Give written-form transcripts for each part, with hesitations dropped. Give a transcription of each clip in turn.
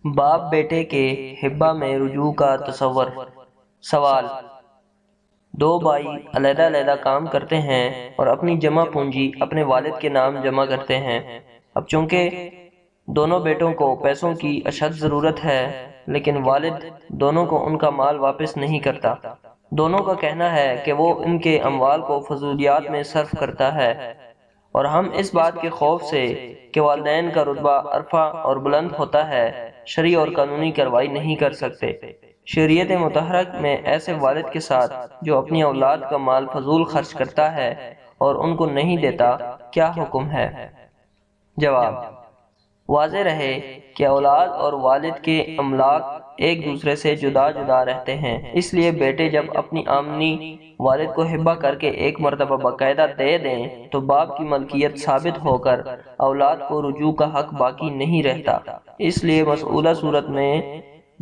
باپ بیٹے کے حبہ میں رجوع کا تصور۔ سوال: دو بھائی علیحدہ علیحدہ کام کرتے ہیں اور اپنی جمع پونجی اپنے والد کے نام جمع کرتے ہیں۔ اب چونکہ دونوں بیٹوں کو پیسوں کی اشد ضرورت ہے، لیکن والد دونوں کو ان کا مال واپس نہیں کرتا۔ دونوں کا کہنا ہے کہ وہ ان کے اموال کو فضولیات میں صرف کرتا ہے، اور ہم اس بات کے خوف سے کہ والدین کا رتبہ عرفہ اور بلند ہوتا ہے، شرعی اور قانونی کارروائی نہیں کر سکتے۔ شریعت مطہرہ میں ایسے والد کے ساتھ جو اپنی اولاد کا مال فضول خرچ کرتا ہے اور ان کو نہیں دیتا، کیا حکم ہے؟ جواب: واضح رہے کہ اولاد اور والد کے املاک ایک دوسرے سے جدا جدا رہتے ہیں، اس لیے بیٹے جب اپنی آمدنی والد کو ہبہ کر کے ایک مرتبہ باقاعدہ دے دیں تو باپ کی ملکیت ثابت ہو کر اولاد کو رجوع کا حق باقی نہیں رہتا۔ اس لیے مسئولہ صورت میں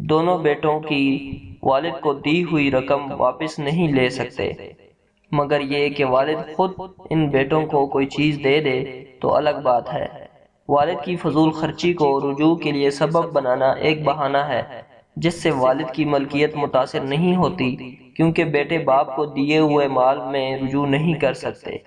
دونوں بیٹوں کی والد کو دی ہوئی رقم واپس نہیں لے سکتے، مگر یہ کہ والد خود ان بیٹوں کو کوئی چیز دے دے تو الگ بات ہے۔ والد کی فضول خرچی کو رجوع کے لیے سبب بنانا ایک بہانہ ہے جس سے والد کی ملکیت متاثر نہیں ہوتی، کیونکہ بیٹے باپ کو دیے ہوئے مال میں رجوع نہیں کر سکتے۔